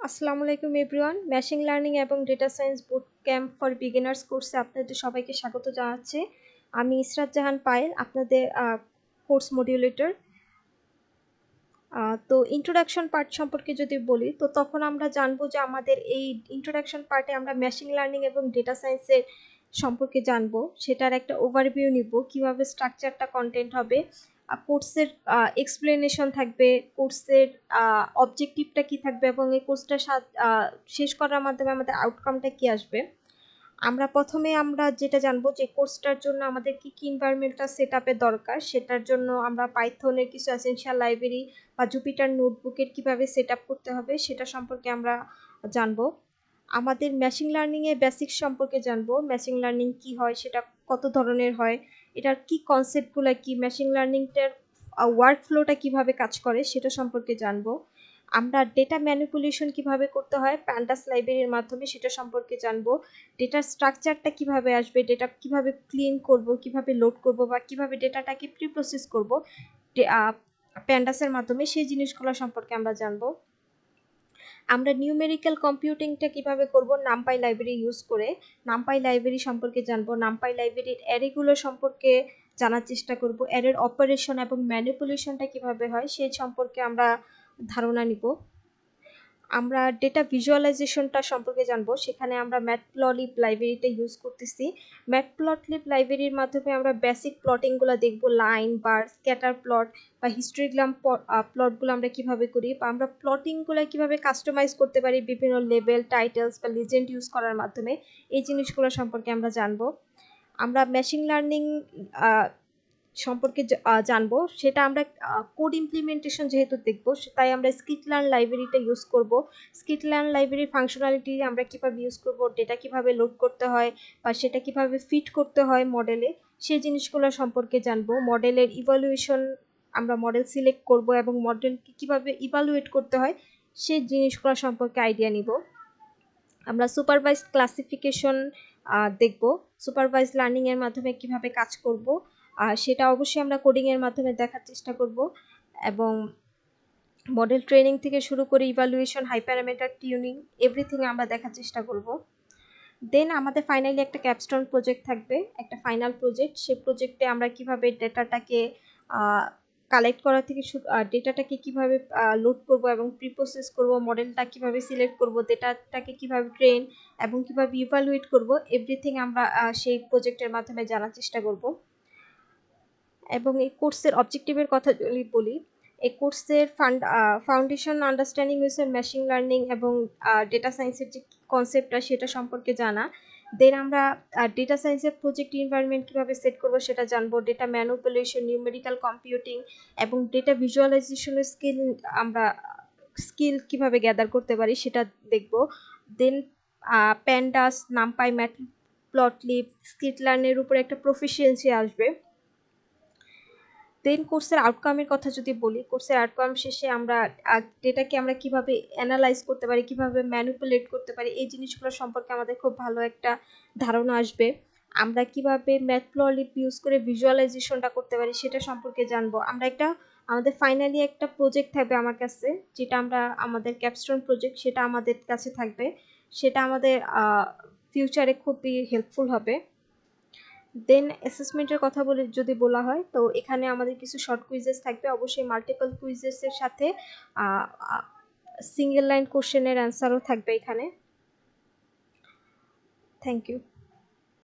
আসসালামু আলাইকুম everyone. Machine learning এবং data science boot camp for beginners কোর্সে আপনাদের সবাইকে স্বাগত জানাচ্ছি। আমি ইসরাত জাহান পায়েল, আপনাদের কোর্স মডিউলেটর। তো ইন্ট্রোডাকশন পার্ট সম্পর্কে যদি বলি, তো তখন আমরা জানবো যে আমাদের এই ইন্ট্রোডাকশন পার্টে আমরা মেশিন লার্নিং এবং ডেটা সায়েন্সের সম্পর্কে জানবো, সেটার একটা ওভারভিউ নিব, কিভাবে স্ট্রাকচারটা কন্টেন্ট হবে, কোর্সের এক্সপ্লেনেশন থাকবে, কোর্সের অবজেক্টিভটা কি থাকবে এবং এই কোর্সটা শেষ করার মাধ্যমে আমাদের আউটকামটা কি আসবে। আমরা যেটা জানবো যে কোর্সটার জন্য আমাদের কি কি এনভায়রনমেন্টটা সেট আপের দরকার, সেটার জন্য আমরা পাইথনের কিছু এসেনশিয়াল লাইব্রেরি বা জুপিটার নোটবুকের কিভাবে সেট আপ করতে হবে সেটা সম্পর্কে আমরা জানবো। আমাদের মেশিন লার্নিংয়ের বেসিক সম্পর্কে জানবো, মেশিন লার্নিং কি হয়, সেটা কত ধরনের হয়, এটার কি কনসেপ্টগুলো, কি মেশিন লার্নিংটার ওয়ার্ক ফ্লোটা কিভাবে কাজ করে সেটা সম্পর্কে জানবো। আমরা ডেটা ম্যানিপুলেশন কিভাবে করতে হয় প্যান্ডাস লাইব্রেরির মাধ্যমে সেটা সম্পর্কে জানবো। ডেটার স্ট্রাকচারটা কিভাবে আসবে, ডেটা কিভাবে ক্লিন করব, কিভাবে লোড করব বা কিভাবে ডেটাটাকে প্রি প্রসেস করব প্যান্ডাসের মাধ্যমে, সেই জিনিসগুলো সম্পর্কে আমরা জানবো। আমরা নিউমেরিক্যাল কম্পিউটিংটা কিভাবে করব নামপাই লাইব্রেরি ইউজ করে, নামপাই লাইব্রেরি সম্পর্কে জানবো। নামপাই লাইব্রেরির অ্যারেগুলো সম্পর্কে জানার চেষ্টা করব, অ্যারের অপারেশন এবং ম্যানিপুলেশনটা কিভাবে হয় সেই সম্পর্কে আমরা ধারণা নিব। আমরা ডেটা ভিজুয়ালাইজেশনটা সম্পর্কে জানবো, সেখানে আমরা ম্যাটপ্লটলিব লাইব্রেরিটা ইউজ করতেছি। ম্যাটপ্লটলিব লাইব্রেরির মাধ্যমে আমরা বেসিক প্লটিংগুলো দেখবো, লাইন বার, স্ক্যাটার প্লট বা হিস্টোগ্রাম প্লটগুলো আমরা কিভাবে করি, বা আমরা প্লটিংগুলো কিভাবে কাস্টমাইজ করতে পারি বিভিন্ন লেভেল, টাইটেলস বা লিজেন্ড ইউজ করার মাধ্যমে, এই জিনিসগুলো সম্পর্কে আমরা জানবো। আমরা মেশিন লার্নিং সম্পর্কে জানবো, সেটা আমরা কোড ইমপ্লিমেন্টেশন যেহেতু দেখবো, তাই আমরা স্কিটলার্ন লাইব্রেরিটা ইউজ করব। স্কিটলার্ন লাইব্রেরির ফাংশনালিটি আমরা কিভাবে ইউজ করব, ডেটা কিভাবে লোড করতে হয় বা সেটা কিভাবে ফিট করতে হয় মডেলে, সেই জিনিসগুলো সম্পর্কে জানবো। মডেলের ইভালুয়েশন, আমরা মডেল সিলেক্ট করব এবং মডেলকে কিভাবে ইভালুয়েট করতে হয় সেই জিনিসগুলো সম্পর্কে আইডিয়া নিব। আমরা সুপারভাইজড ক্লাসিফিকেশন দেখব, সুপারভাইজড লার্নিং এর মাধ্যমে কিভাবে কাজ করব, সেটা অবশ্যই আমরা কোডিং এর মাধ্যমে দেখার চেষ্টা করব। এবং মডেল ট্রেনিং থেকে শুরু করে ইভালুয়েশন, হাই প্যারামিটার টিউনিং, এভরিথিং আমরা দেখার চেষ্টা করব। দেন আমাদের ফাইনালি একটা ক্যাপস্টোন প্রজেক্ট থাকবে, একটা ফাইনাল প্রজেক্ট। সেই প্রজেক্টে আমরা কিভাবে ডেটাটাকে কালেক্ট করা থেকে ডেটাটাকে কিভাবে লোড করব এবং প্রি প্রসেস করব, মডেলটা কিভাবে সিলেক্ট করব, ডেটাটাকে কিভাবে ট্রেন এবং কিভাবে ইভালুয়েট করব, এভরিথিং আমরা সেই প্রজেক্টের মাধ্যমে জানার চেষ্টা করব। এবং এই কোর্সের অবজেক্টিভের কথা যদি বলি, এই কোর্সের ফাউন্ডেশন আন্ডারস্ট্যান্ডিং ইউজের মেশিন লার্নিং এবং ডেটা সায়েন্সের যে কনসেপ্টটা সেটা সম্পর্কে জানা। দেন আমরা ডেটা সায়েন্সের প্রজেক্ট এনভায়রনমেন্ট কীভাবে সেট করবো সেটা জানবো। ডেটা ম্যানিপুলেশন, নিউমেরিক্যাল কম্পিউটিং এবং ডেটা ভিজুয়ালাইজেশনের আমরা স্কিল কিভাবে গ্যাদার করতে পারি সেটা দেখব। দেন প্যান্ডাস, নামপাই, ম্যাটপ্লটলিব, স্কিটলার্নের উপরে একটা প্রফিসিয়েন্সি আসবে। দেন কোর্সের আউটকামের কথা যদি বলি, কোর্সের আউটকাম শেষে আমরা ডেটাকে আমরা কিভাবে অ্যানালাইজ করতে পারি, কিভাবে ম্যানিপুলেট করতে পারি, এই জিনিসগুলো সম্পর্কে আমাদের খুব ভালো একটা ধারণা আসবে। আমরা কিভাবে ম্যাটপ্লটলিব ইউজ করে ভিজুয়ালাইজেশনটা করতে পারি সেটা সম্পর্কে জানবো। আমাদের ফাইনালি একটা প্রজেক্ট থাকবে আমার কাছে, যেটা আমাদের ক্যাপস্টোন প্রজেক্ট, সেটা আমাদের কাছে থাকবে, সেটা আমাদের ফিউচারে খুবই হেল্পফুল হবে। দেন অ্যাসেসমেন্টের কথা যদি বলা হয়, তো এখানে আমাদের কিছু শর্ট কুইজেস থাকবে, অবশ্যই মাল্টিপল কুইজেসের সাথে সিঙ্গেল লাইন কোশ্চেনের অ্যান্সারও থাকবে এখানে। Thank you.